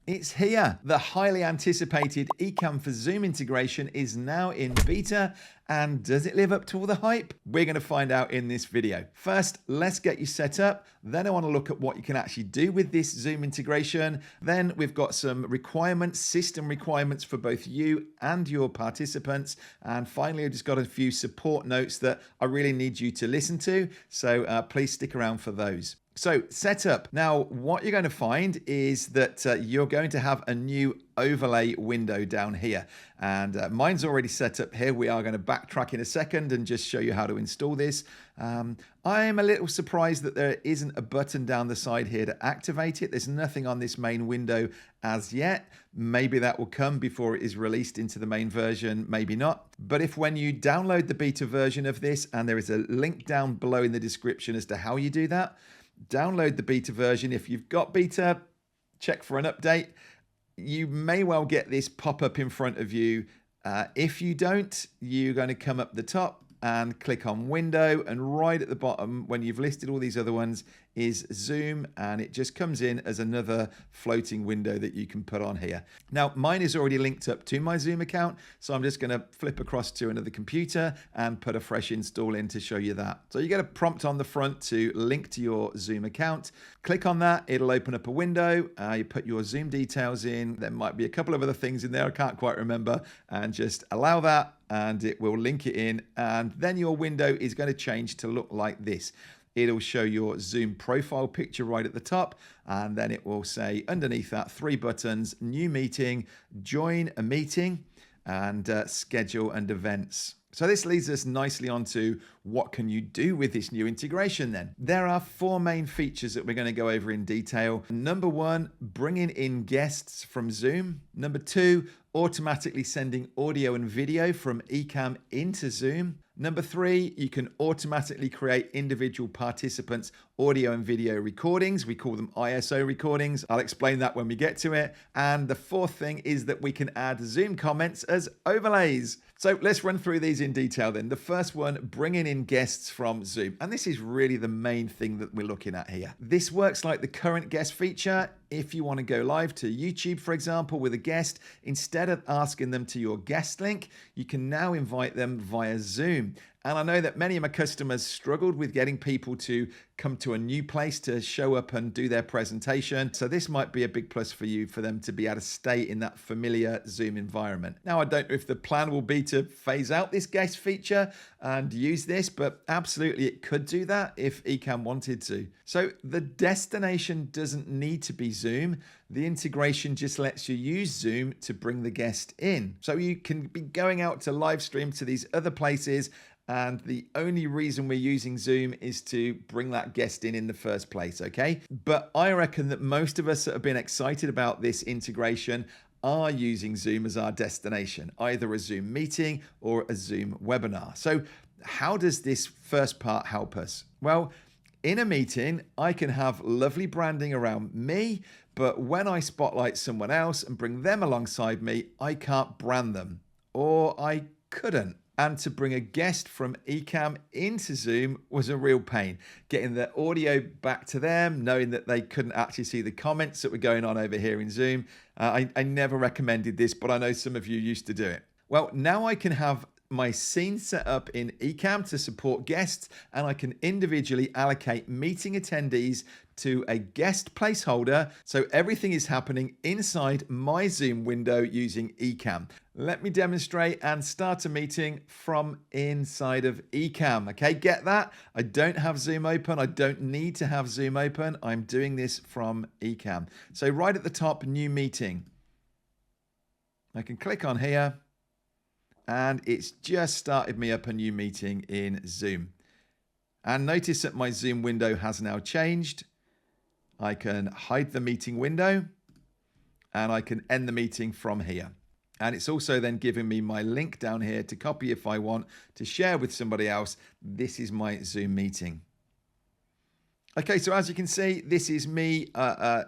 It's here. The highly anticipated Ecamm for Zoom integration is now in beta. And does it live up to all the hype? We're going to find out in this video. First, let's get you set up. Then I want to look at what you can actually do with this Zoom integration. Then we've got some requirements, system requirements for both you and your participants. And finally, I've just got a few support notes that I really need you to listen to. So please stick around for those. So setup. Now, what you're going to find is that you're going to have a new overlay window down here. And mine's already set up here. We are going to backtrack in a second and just show you how to install this. I am a little surprised that there isn't a button down the side here to activate it. There's nothing on this main window as yet. Maybe that will come before it is released into the main version, maybe not. But if when you download the beta version of this, and there is a link down below in the description as to how you do that, download the beta version. If you've got beta, check for an update. You may well get this pop up in front of you. If you don't, you're going to come up the top and click on window, and right at the bottom when you've listed all these other ones is Zoom, and it just comes in as another floating window that you can put on here. Now mine is already linked up to my Zoom account, so I'm just going to flip across to another computer and put a fresh install in to show you that. So you get a prompt on the front to link to your Zoom account. Click on that, it'll open up a window. You put your Zoom details in. There might be a couple of other things in there I can't quite remember, and just allow that and it will link it in, and then your window is going to change to look like this. It'll show your Zoom profile picture right at the top, and then it will say underneath that 3 buttons: new meeting, join a meeting, and schedule and events. So this leads us nicely onto what can you do with this new integration then. There are 4 main features that we're going to go over in detail. Number 1, bringing in guests from Zoom. Number 2, automatically sending audio and video from Ecamm into Zoom. Number 3, you can automatically create individual participants' audio and video recordings. We call them ISO recordings. I'll explain that when we get to it. And the 4th thing is that we can add Zoom comments as overlays. So let's run through these in detail then. The first one, bringing in guests from Zoom. And this is really the main thing that we're looking at here. This works like the current guest feature. If you want to go live to YouTube, for example, with a guest, instead of asking them to your guest link, you can now invite them via Zoom. And I know that many of my customers struggled with getting people to come to a new place to show up and do their presentation. So this might be a big plus for you, for them to be able to stay in that familiar Zoom environment. Now, I don't know if the plan will be to phase out this guest feature and use this, but absolutely it could do that if Ecamm wanted to. So the destination doesn't need to be Zoom. The integration just lets you use Zoom to bring the guest in. So you can be going out to live stream to these other places, and the only reason we're using Zoom is to bring that guest in the first place, okay? But I reckon that most of us that have been excited about this integration are using Zoom as our destination, either a Zoom meeting or a Zoom webinar. So how does this first part help us? Well, in a meeting, I can have lovely branding around me, but when I spotlight someone else and bring them alongside me, I can't brand them, or I couldn't. And to bring a guest from Ecamm into Zoom was a real pain. Getting the audio back to them, knowing that they couldn't actually see the comments that were going on over here in Zoom. I never recommended this, but I know some of you used to do it. Well, now I can have my scene set up in Ecamm to support guests, and I can individually allocate meeting attendees to a guest placeholder. So everything is happening inside my Zoom window using Ecamm. Let me demonstrate and start a meeting from inside of Ecamm. Okay, get that? I don't have Zoom open. I don't need to have Zoom open. I'm doing this from Ecamm. So right at the top, new meeting. I can click on here, and it's just started me up a new meeting in Zoom. And notice that my Zoom window has now changed. I can hide the meeting window, and I can end the meeting from here. And it's also then giving me my link down here to copy if I want to share with somebody else. This is my Zoom meeting. Okay, so as you can see, this is me.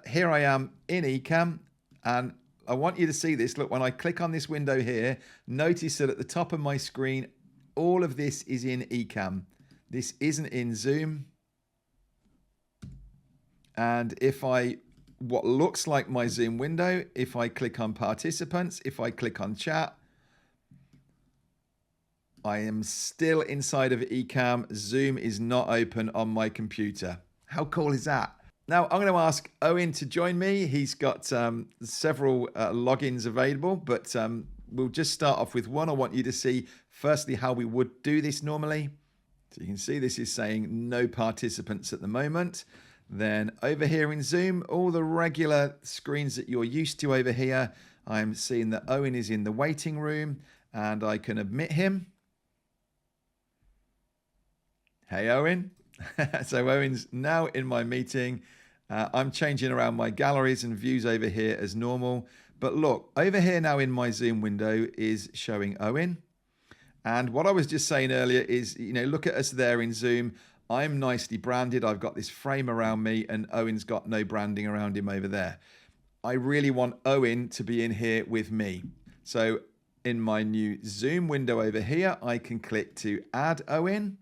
Here I am in Ecamm, and I want you to see this. Look, when I click on this window here, notice that at the top of my screen, all of this is in Ecamm. This isn't in Zoom. And if I what looks like my Zoom window. If I click on participants, if I click on chat, I am still inside of Ecamm. Zoom is not open on my computer. How cool is that? Now I'm going to ask Owen to join me. He's got several logins available, but we'll just start off with one. I want you to see firstly how we would do this normally. So you can see this is saying no participants at the moment. Then over here in Zoom, all the regular screens that you're used to over here, I'm seeing that Owen is in the waiting room and I can admit him. Hey, Owen. So Owen's now in my meeting. I'm changing around my galleries and views over here as normal. But look, over here now in my Zoom window is showing Owen. And what I was just saying earlier is, look at us there in Zoom. I'm nicely branded. I've got this frame around me and Owen's got no branding around him over there. I really want Owen to be in here with me. So in my new Zoom window over here, I can click to add Owen.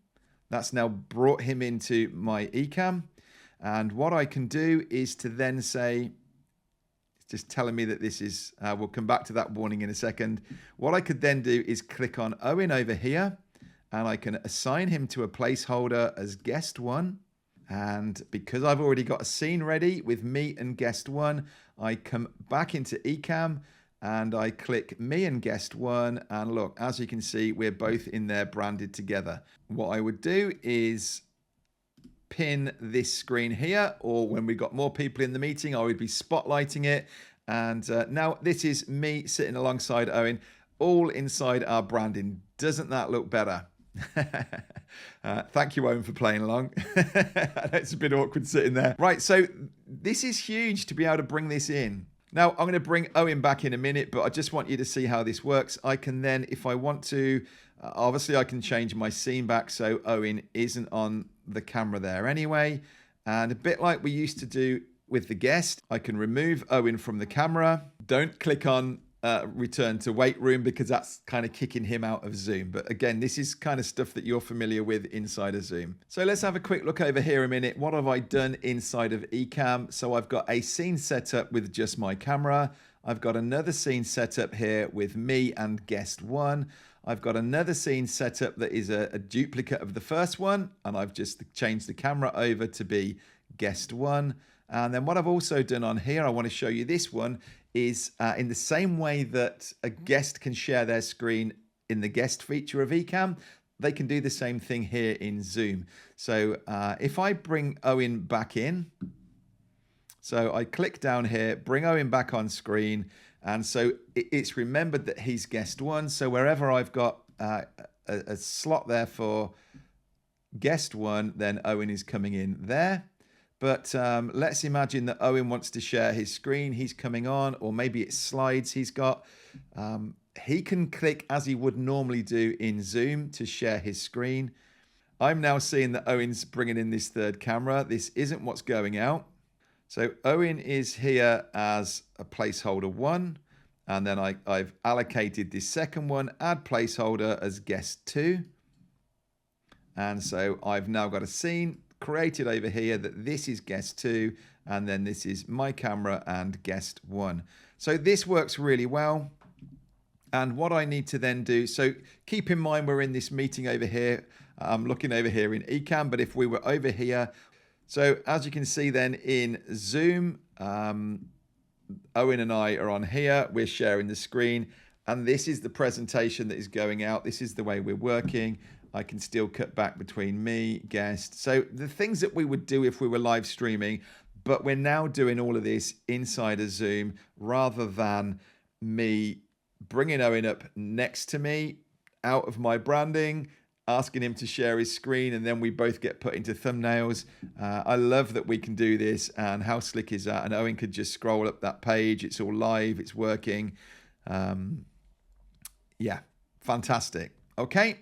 That's now brought him into my Ecamm. And what I can do is to then say, it's just telling me that this is, we'll come back to that warning in a second. What I could then do is click on Owen over here and I can assign him to a placeholder as guest one. And because I've already got a scene ready with me and guest one, I come back into Ecamm and I click me and guest one. And look, as you can see, we're both in there branded together. What I would do is pin this screen here, or when we got more people in the meeting, I would be spotlighting it. And now this is me sitting alongside Owen, all inside our branding. Doesn't that look better? Thank you, Owen, for playing along. It's a bit awkward sitting there. Right, so this is huge to be able to bring this in. Now, I'm going to bring Owen back in a minute, but I just want you to see how this works. I can then, if I want to, obviously I can change my scene back so Owen isn't on the camera there anyway. And a bit like we used to do with the guest, I can remove Owen from the camera. Don't click on return to wait room because that's kind of kicking him out of Zoom. But again, this is kind of stuff that you're familiar with inside of Zoom. So let's have a quick look over here a minute. What have I done inside of Ecamm? So I've got a scene set up with just my camera. I've got another scene set up here with me and guest one. I've got another scene set up that is a duplicate of the first one. And I've just changed the camera over to be guest one. And then what I've also done on here, I want to show you this one, is in the same way that a guest can share their screen in the guest feature of Ecamm, they can do the same thing here in Zoom. So if I bring Owen back in, so I click down here, bring Owen back on screen, and so it's remembered that he's guest one. So wherever I've got a slot there for guest one, then Owen is coming in there. But let's imagine that Owen wants to share his screen. He's coming on, or maybe it's slides he's got. He can click as he would normally do in Zoom to share his screen. I'm now seeing that Owen's bringing in this third camera. This isn't what's going out. So Owen is here as a placeholder one. And then I've allocated this second one, add placeholder as guest two. And so I've now got a scene created over here that this is guest two, and then this is my camera and guest one. So this works really well. And what I need to then do, so keep in mind we're in this meeting over here. I'm looking over here in Ecamm, but if we were over here, so as you can see then in Zoom, Owen and I are on here, we're sharing the screen, and this is the presentation that is going out. This is the way we're working. I can still cut back between me, guest. So the things that we would do if we were live streaming, but we're now doing all of this inside of Zoom rather than me bringing Owen up next to me out of my branding, asking him to share his screen, and then we both get put into thumbnails. I love that we can do this, and how slick is that? And Owen could just scroll up that page. It's all live, it's working. Yeah, fantastic. Okay.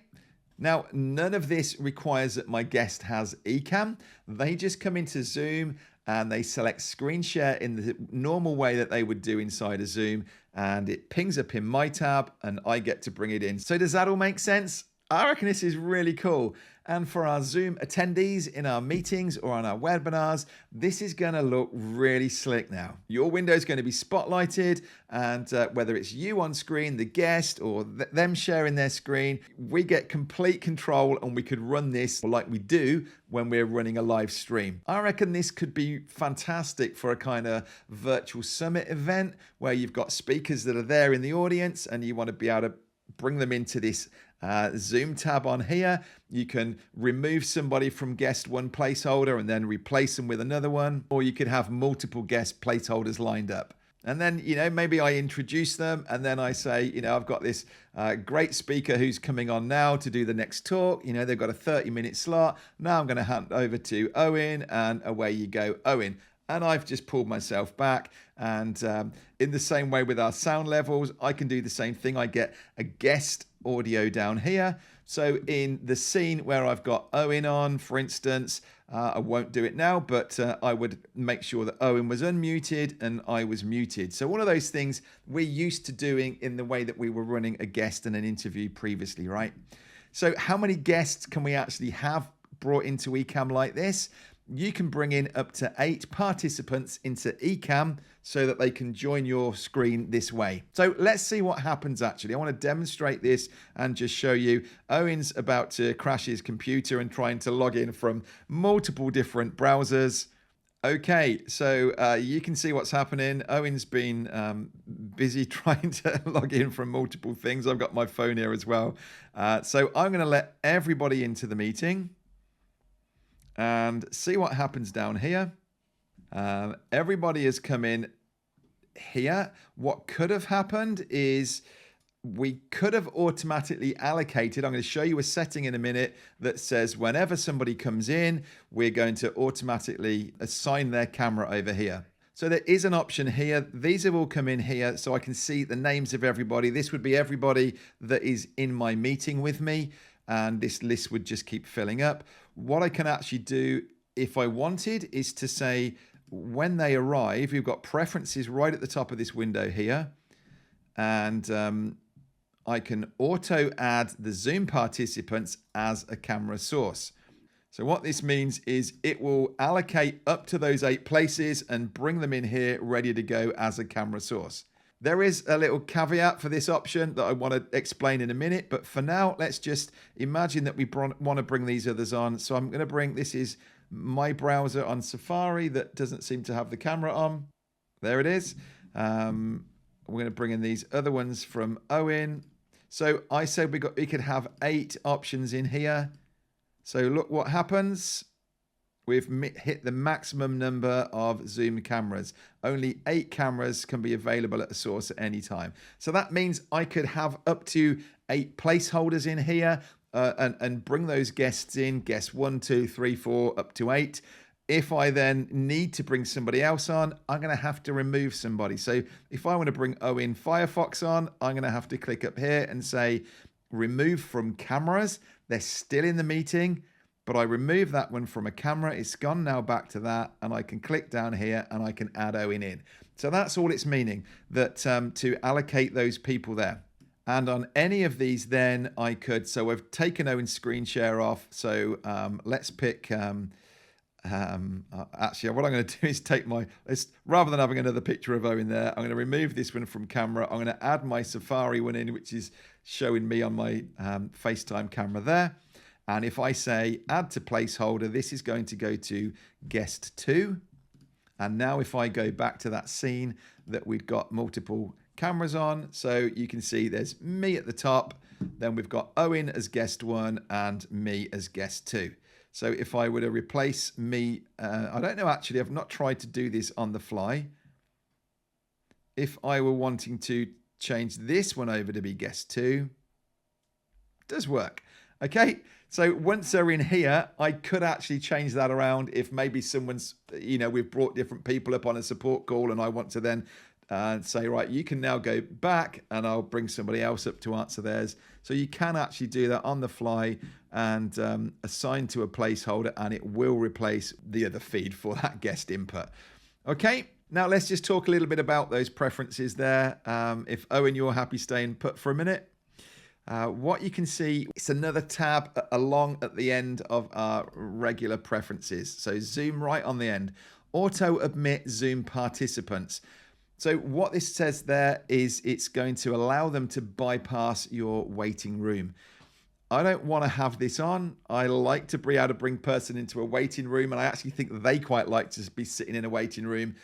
Now, none of this requires that my guest has Ecamm. They just come into Zoom and they select screen share in the normal way that they would do inside of Zoom, and it pings up in my tab and I get to bring it in. So does that all make sense? I reckon this is really cool. And for our Zoom attendees in our meetings or on our webinars, this is going to look really slick now. Your window is going to be spotlighted, and whether it's you on screen, the guest, or them sharing their screen, we get complete control, and we could run this like we do when we're running a live stream. I reckon this could be fantastic for a kind of virtual summit event where you've got speakers that are there in the audience and you want to be able to bring them into this Zoom tab on here. You can remove somebody from guest one placeholder and then replace them with another one, or you could have multiple guest placeholders lined up. And then, maybe I introduce them and then I say, I've got this great speaker who's coming on now to do the next talk. They've got a 30-minute slot. Now I'm going to hand over to Owen, and away you go, Owen. And I've just pulled myself back. And in the same way with our sound levels, I can do the same thing. I get a guest audio down here. So in the scene where I've got Owen on, for instance, I won't do it now, but I would make sure that Owen was unmuted and I was muted. So all of those things we're used to doing in the way that we were running a guest and an interview previously, right? So how many guests can we actually have brought into Ecamm like this? You can bring in up to 8 participants into Ecamm so that they can join your screen this way. So let's see what happens actually. I want to demonstrate this and just show you. Owen's about to crash his computer and trying to log in from multiple different browsers. Okay, so you can see what's happening. Owen's been busy trying to log in from multiple things. I've got my phone here as well. So I'm going to let everybody into the meeting and see what happens down here. Everybody has come in here. What could have happened is we could have automatically allocated. I'm going to show you a setting in a minute that says whenever somebody comes in, we're going to automatically assign their camera over here. So there is an option here. These have all come in here so I can see the names of everybody. This would be everybody that is in my meeting with me, and this list would just keep filling up. What I can actually do if I wanted is to say when they arrive, we've got preferences right at the top of this window here, and I can auto add the Zoom participants as a camera source. So what this means is it will allocate up to those 8 places and bring them in here ready to go as a camera source. There is a little caveat for this option that I want to explain in a minute, but for now, let's just imagine that we want to bring these others on. So I'm going to bring, this is my browser on Safari that doesn't seem to have the camera on. There it is. We're going to bring in these other ones from Owen. So I said we could have 8 options in here. So look what happens. We've hit the maximum number of Zoom cameras. Only 8 cameras can be available at a source at any time. So that means I could have up to 8 placeholders in here and bring those guests in, guest 1, 2, 3, 4, up to 8. If I then need to bring somebody else on, I'm going to have to remove somebody. So if I want to bring Owen Firefox on, I'm going to have to click up here and say remove from cameras. They're still in the meeting, but I remove that one from a camera. It's gone now back to that, and I can click down here and I can add Owen in. So that's all it's meaning, that to allocate those people there. And on any of these then I could, so I've taken Owen's screen share off. So let's pick, actually what I'm going to do is take my, rather than having another picture of Owen there, I'm going to remove this one from camera. I'm going to add my Safari one in, which is showing me on my FaceTime camera there. And if I say add to placeholder, this is going to go to guest 2. And now if I go back to that scene that we've got multiple cameras on, so you can see there's me at the top, then we've got Owen as guest 1 and me as guest 2. So if I were to replace me, I don't know actually, I've not tried to do this on the fly. If I were wanting to change this one over to be guest 2, it does work. Okay, so once they're in here, I could actually change that around if maybe someone's, we've brought different people up on a support call and I want to then say, right, you can now go back and I'll bring somebody else up to answer theirs. So you can actually do that on the fly and assign to a placeholder, and it will replace the other feed for that guest input. Okay, now let's just talk a little bit about those preferences there. If Owen, you're happy staying put for a minute. what you can see, it's another tab along at the end of our regular preferences. So Zoom right on the end. Auto admit Zoom participants. So what this says there is it's going to allow them to bypass your waiting room. I don't want to have this on. I like to be able to bring person into a waiting room, and I actually think they quite like to be sitting in a waiting room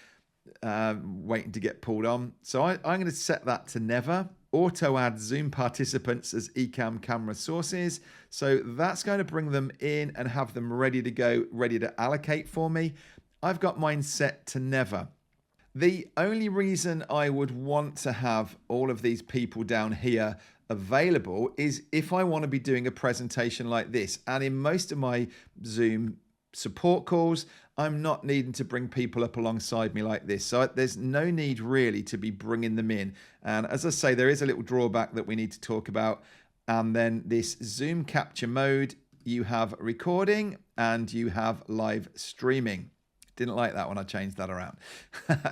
waiting to get pulled on. So I'm going to set that to never. Auto add Zoom participants as Ecamm camera sources. So that's going to bring them in and have them ready to go, ready to allocate for me. I've got mine set to never. The only reason I would want to have all of these people down here available is if I want to be doing a presentation like this. And in most of my Zoom support calls, I'm not needing to bring people up alongside me like this. So there's no need really to be bringing them in. And as I say, there is a little drawback that we need to talk about. And then this Zoom capture mode, you have recording and you have live streaming. Didn't like that when I changed that around.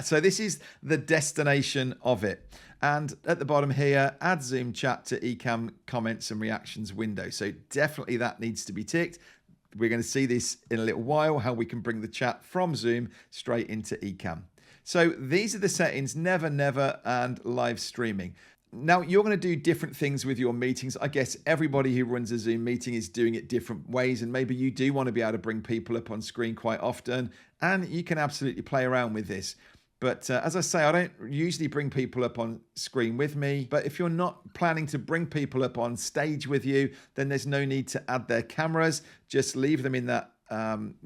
So this is the destination of it. And at the bottom here, add Zoom chat to Ecamm comments and reactions window. So definitely that needs to be ticked. We're going to see this in a little while, how we can bring the chat from Zoom straight into Ecamm. So these are the settings, never, never, and live streaming. Now, you're going to do different things with your meetings. I guess everybody who runs a Zoom meeting is doing it different ways, and maybe you do want to be able to bring people up on screen quite often, and you can absolutely play around with this. But as I say, I don't usually bring people up on screen with me, but if you're not planning to bring people up on stage with you, then there's no need to add their cameras. Just leave them in that,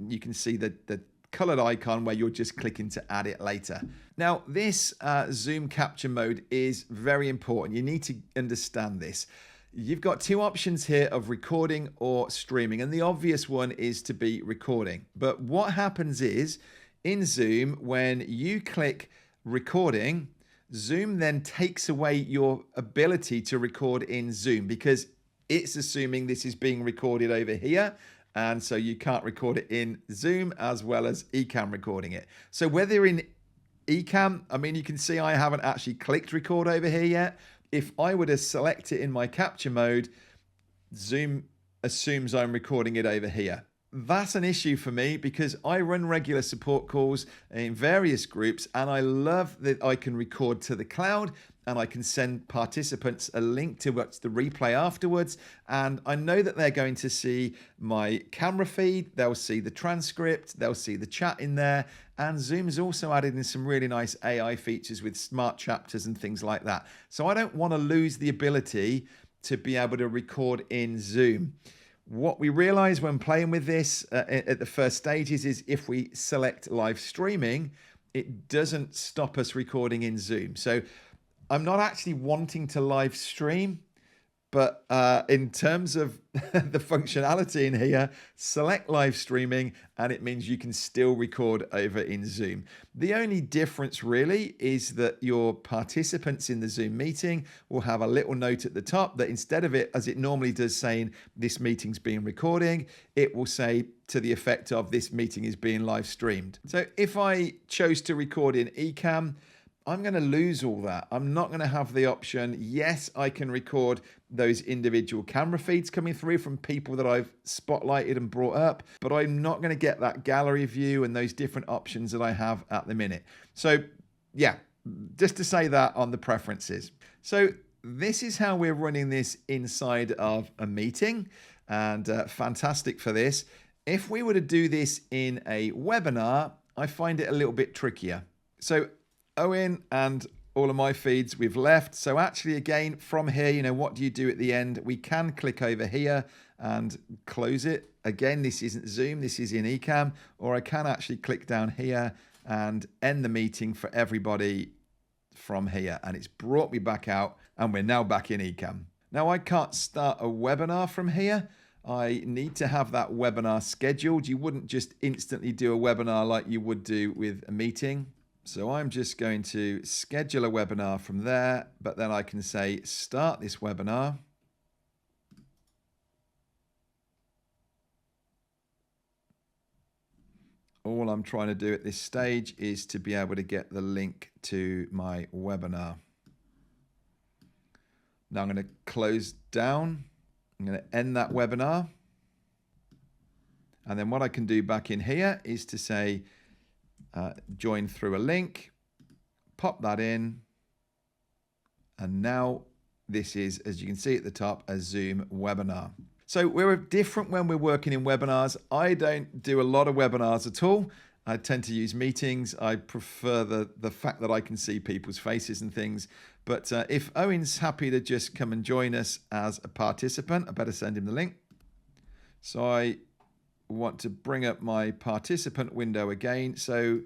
you can see the colored icon where you're just clicking to add it later. Now, this Zoom capture mode is very important. You need to understand this. You've got two options here of recording or streaming, and the obvious one is to be recording. But what happens is, in Zoom, when you click recording, Zoom then takes away your ability to record in Zoom because it's assuming this is being recorded over here. And so you can't record it in Zoom as well as Ecamm recording it. So whether in Ecamm, I mean, you can see I haven't actually clicked record over here yet. If I were to select it in my capture mode, Zoom assumes I'm recording it over here. That's an issue for me because I run regular support calls in various groups, and I love that I can record to the cloud and I can send participants a link to what's the replay afterwards. And I know that they're going to see my camera feed, they'll see the transcript, they'll see the chat in there. And Zoom's also added in some really nice AI features with smart chapters and things like that. So I don't want to lose the ability to be able to record in Zoom. What we realize when playing with this at the first stages is if we select live streaming, it doesn't stop us recording in Zoom. So I'm not actually wanting to live stream, but in terms of the functionality in here, select live streaming and it means you can still record over in Zoom. The only difference really is that your participants in the Zoom meeting will have a little note at the top that instead of it, as it normally does, saying this meeting's being recording, it will say to the effect of this meeting is being live streamed. So if I chose to record in Ecamm, I'm going to lose all that. I'm not going to have the option. Yes, I can record those individual camera feeds coming through from people that I've spotlighted and brought up, but I'm not going to get that gallery view and those different options that I have at the minute. So yeah, just to say that on the preferences. So this is how we're running this inside of a meeting, and fantastic for this. If we were to do this in a webinar, I find it a little bit trickier. So Owen and all of my feeds we've left. So actually, again, from here, what do you do at the end? We can click over here and close it. Again, this isn't Zoom, this is in Ecamm, or I can actually click down here and end the meeting for everybody from here. And it's brought me back out and we're now back in Ecamm. Now I can't start a webinar from here. I need to have that webinar scheduled. You wouldn't just instantly do a webinar like you would do with a meeting. So I'm just going to schedule a webinar from there, but then I can say start this webinar. All I'm trying to do at this stage is to be able to get the link to my webinar. Now I'm going to close down. I'm going to end that webinar. And then what I can do back in here is to say, join through a link, pop that in. And now this is, as you can see at the top, a Zoom webinar. So we're different when we're working in webinars. I don't do a lot of webinars at all. I tend to use meetings. I prefer the fact that I can see people's faces and things. But if Owen's happy to just come and join us as a participant, I better send him the link. So I want to bring up my participant window again. So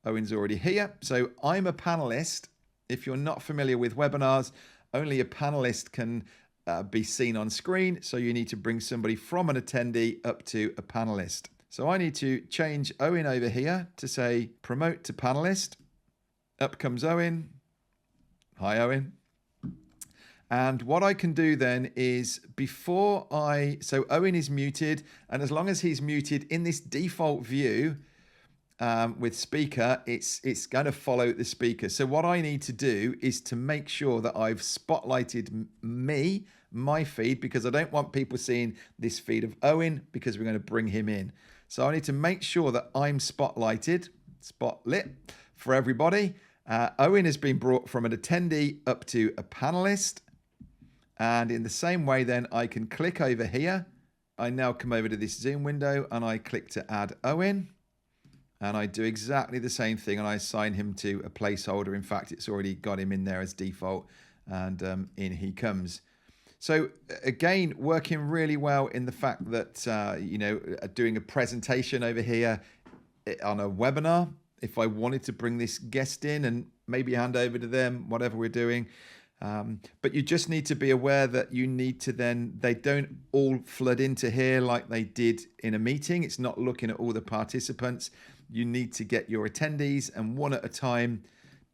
Owen's already here. So I'm a panelist. If you're not familiar with webinars, only a panelist can be seen on screen. So you need to bring somebody from an attendee up to a panelist. So I need to change Owen over here to say promote to panelist. Up comes Owen. Hi, Owen. And what I can do then is so Owen is muted, and as long as he's muted in this default view with speaker, it's going to follow the speaker. So what I need to do is to make sure that I've spotlighted my feed, because I don't want people seeing this feed of Owen, because we're going to bring him in. So I need to make sure that I'm spotlit for everybody. Owen has been brought from an attendee up to a panelist. And in the same way, then I can click over here. I now come over to this Zoom window and I click to add Owen. And I do exactly the same thing and I assign him to a placeholder. In fact, it's already got him in there as default, and in he comes. So again, working really well in the fact that, doing a presentation over here on a webinar, if I wanted to bring this guest in and maybe hand over to them, whatever we're doing. But you just need to be aware that you need to they don't all flood into here like they did in a meeting. It's not looking at all the participants. You need to get your attendees and one at a time,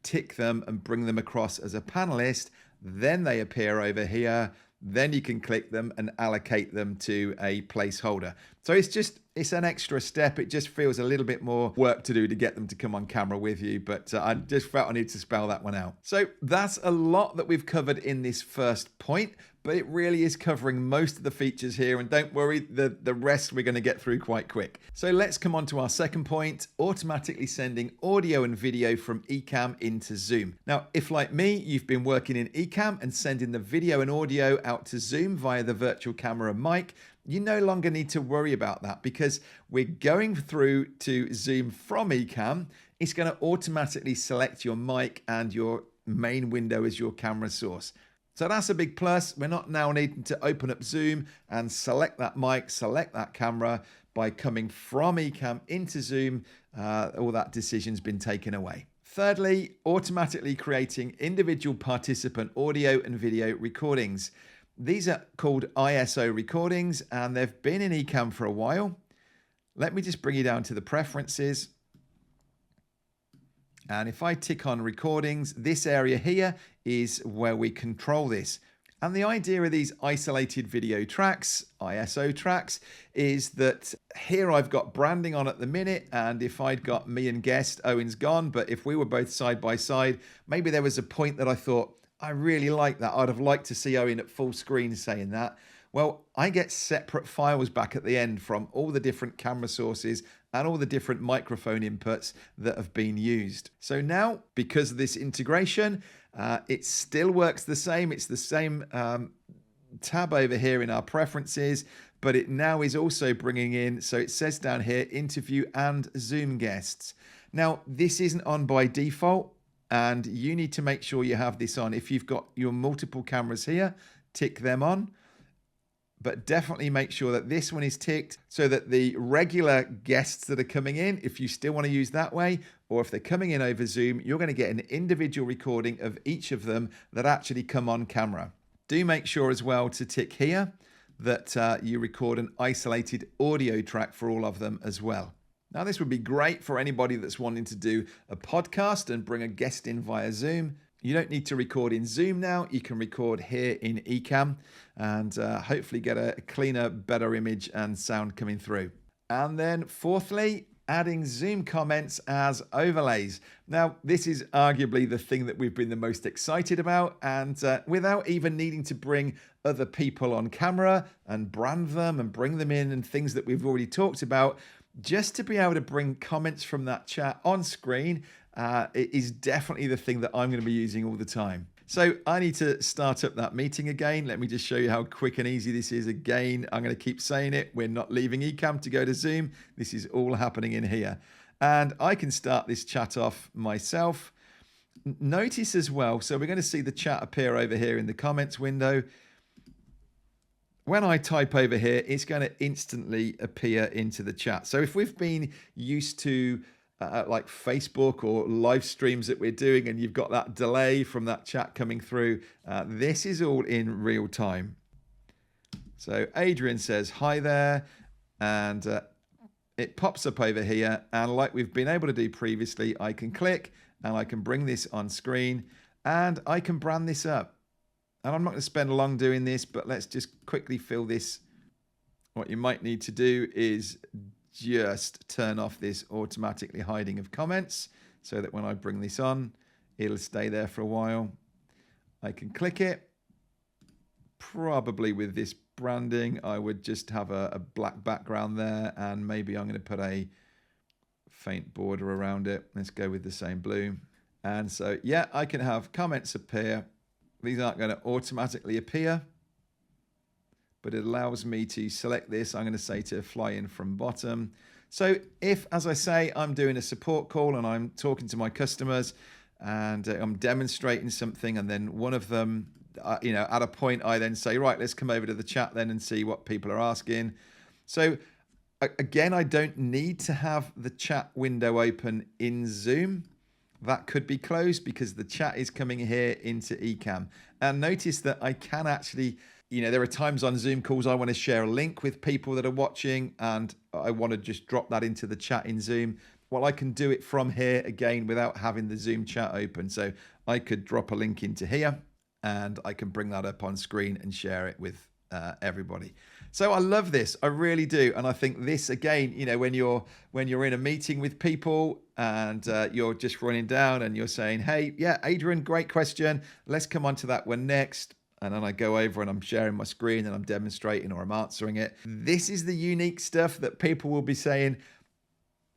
tick them and bring them across as a panelist. Then they appear over here. Then you can click them and allocate them to a placeholder. So it's an extra step. It just feels a little bit more work to do to get them to come on camera with you. But I just felt I needed to spell that one out. So that's a lot that we've covered in this first point, but it really is covering most of the features here. And don't worry, the rest we're going to get through quite quick. So let's come on to our second point, automatically sending audio and video from Ecamm into Zoom. Now, if like me, you've been working in Ecamm and sending the video and audio out to Zoom via the virtual camera mic, you no longer need to worry about that because we're going through to Zoom from Ecamm. It's going to automatically select your mic and your main window as your camera source. So that's a big plus. We're not now needing to open up Zoom and select that mic, select that camera. By coming from Ecamm into Zoom, all that decision's been taken away. Thirdly, automatically creating individual participant audio and video recordings. These are called ISO recordings and they've been in Ecamm for a while. Let me just bring you down to the preferences. And if I tick on recordings, this area here is where we control this. And the idea of these isolated video tracks, ISO tracks, is that here I've got branding on at the minute. And if I'd got me and guest, Owen's gone. But if we were both side by side, maybe there was a point that I thought, I really like that. I'd have liked to see Owen at full screen saying that. Well, I get separate files back at the end from all the different camera sources and all the different microphone inputs that have been used. So now, because of this integration, it still works the same. It's the same tab over here in our preferences, but it now is also bringing in, so it says down here, interview and Zoom guests. Now, this isn't on by default, and you need to make sure you have this on. If you've got your multiple cameras here, tick them on. But definitely make sure that this one is ticked so that the regular guests that are coming in, if you still want to use that way, or if they're coming in over Zoom, you're going to get an individual recording of each of them that actually come on camera. Do make sure as well to tick here that you record an isolated audio track for all of them as well. Now, this would be great for anybody that's wanting to do a podcast and bring a guest in via Zoom. You don't need to record in Zoom now. You can record here in Ecamm and hopefully get a cleaner, better image and sound coming through. And then fourthly, adding Zoom comments as overlays. Now, this is arguably the thing that we've been the most excited about, and without even needing to bring other people on camera and brand them and bring them in and things that we've already talked about, just to be able to bring comments from that chat on screen is definitely the thing that I'm going to be using all the time. So I need to start up that meeting again. Let me just show you how quick and easy this is again. I'm going to keep saying it. We're not leaving Ecamm to go to Zoom. This is all happening in here. And I can start this chat off myself. Notice as well, so we're going to see the chat appear over here in the comments window. When I type over here, it's going to instantly appear into the chat. So if we've been used to like Facebook or live streams that we're doing, and you've got that delay from that chat coming through, this is all in real time. So Adrian says hi there, and it pops up over here, and like we've been able to do previously, I can click and I can bring this on screen and I can brand this up. And I'm not going to spend long doing this, but let's just quickly fill this. What you might need to do is just turn off this automatically hiding of comments so that when I bring this on, it'll stay there for a while. I can click it. Probably with this branding, I would just have a black background there, and maybe I'm going to put a faint border around it. Let's go with the same blue. And so, yeah, I can have comments appear. These aren't going to automatically appear, but it allows me to select this. I'm going to say to fly in from bottom. So if, as I say, I'm doing a support call and I'm talking to my customers and I'm demonstrating something, and then one of them, at a point I then say, right, let's come over to the chat then and see what people are asking. So again, I don't need to have the chat window open in Zoom. That could be closed because the chat is coming here into Ecamm. And notice that I can actually, there are times on Zoom calls I want to share a link with people that are watching, and I want to just drop that into the chat in Zoom. Well, I can do it from here again without having the Zoom chat open. So I could drop a link into here and I can bring that up on screen and share it with everybody. So I love this, I really do. And I think this again, when you're in a meeting with people and you're just running down and you're saying, hey, yeah, Adrian, great question. Let's come on to that one next. And then I go over and I'm sharing my screen and I'm demonstrating or I'm answering it. This is the unique stuff that people will be saying,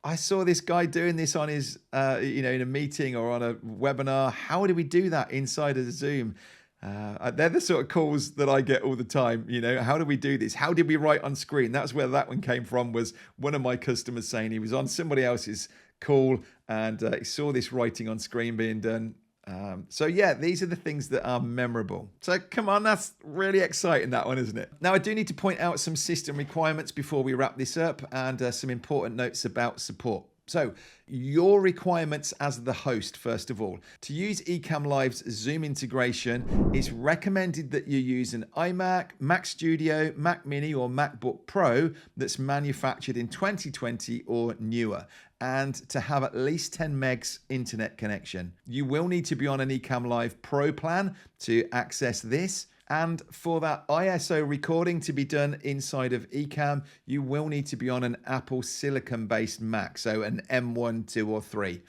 I saw this guy doing this on his, in a meeting or on a webinar. How do we do that inside of Zoom? They're the sort of calls that I get all the time. How do we do this? How did we write on screen? That's where that one came from, was one of my customers saying he was on somebody else's call and he saw this writing on screen being done. So yeah, these are the things that are memorable. So come on, that's really exciting, that one, isn't it? Now I do need to point out some system requirements before we wrap this up, and some important notes about support. So your requirements as the host, first of all. To use Ecamm Live's Zoom integration, it's recommended that you use an iMac, Mac Studio, Mac Mini or MacBook Pro that's manufactured in 2020 or newer, and to have at least 10 megs internet connection. You will need to be on an Ecamm Live Pro plan to access this. And for that ISO recording to be done inside of Ecamm, you will need to be on an Apple Silicon-based Mac, so an M1, 2, or 3.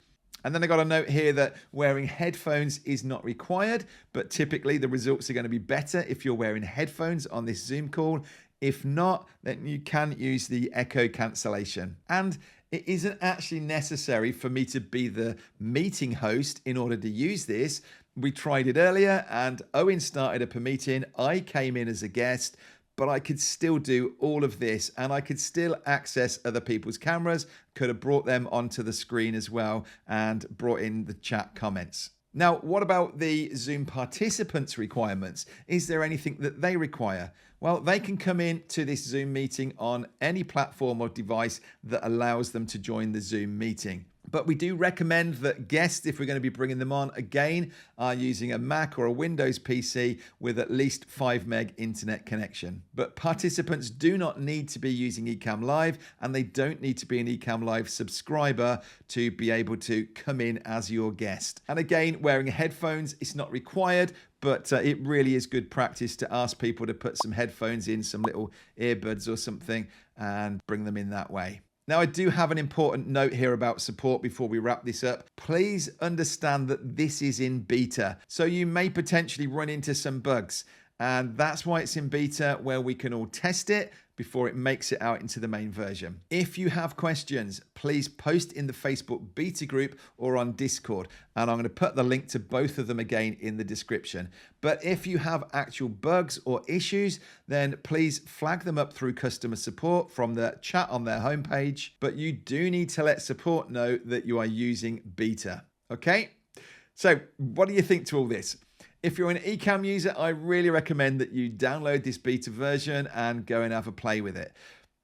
And then I got a note here that wearing headphones is not required, but typically the results are going to be better if you're wearing headphones on this Zoom call. If not, then you can use the echo cancellation. And it isn't actually necessary for me to be the meeting host in order to use this. We tried it earlier and Owen started up a meeting. I came in as a guest, but I could still do all of this and I could still access other people's cameras, could have brought them onto the screen as well and brought in the chat comments. Now, what about the Zoom participants requirements? Is there anything that they require? Well, they can come in to this Zoom meeting on any platform or device that allows them to join the Zoom meeting. But we do recommend that guests, if we're going to be bringing them on, again, are using a Mac or a Windows PC with at least 5 meg internet connection. But participants do not need to be using Ecamm Live, and they don't need to be an Ecamm Live subscriber to be able to come in as your guest. And again, wearing headphones is not required, but it really is good practice to ask people to put some headphones in, some little earbuds or something, and bring them in that way. Now, I do have an important note here about support before we wrap this up. Please understand that this is in beta, so you may potentially run into some bugs. And that's why it's in beta, where we can all test it before it makes it out into the main version. If you have questions, please post in the Facebook beta group or on Discord. And I'm going to put the link to both of them again in the description. But if you have actual bugs or issues, then please flag them up through customer support from the chat on their homepage. But you do need to let support know that you are using beta. Okay? So what do you think to all this? If you're an Ecamm user, I really recommend that you download this beta version and go and have a play with it.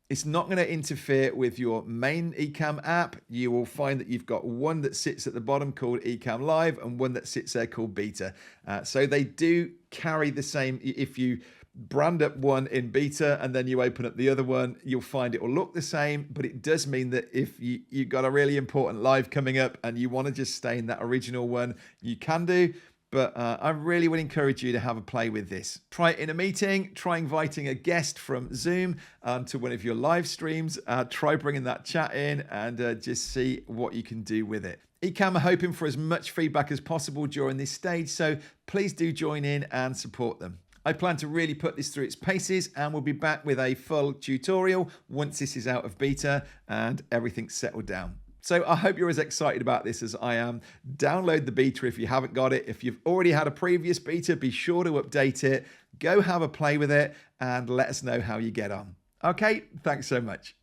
It's not going to interfere with your main Ecamm app. You will find that you've got one that sits at the bottom called Ecamm Live and one that sits there called Beta. So they do carry the same. If you brand up one in beta and then you open up the other one, you'll find it will look the same, but it does mean that if you've got a really important live coming up and you want to just stay in that original one, you can do. But I really would encourage you to have a play with this. Try it in a meeting, try inviting a guest from Zoom to one of your live streams, try bringing that chat in and just see what you can do with it. Ecamm are hoping for as much feedback as possible during this stage, so please do join in and support them. I plan to really put this through its paces and we'll be back with a full tutorial once this is out of beta and everything's settled down. So I hope you're as excited about this as I am. Download the beta if you haven't got it. If you've already had a previous beta, be sure to update it. Go have a play with it and let us know how you get on. Okay, thanks so much.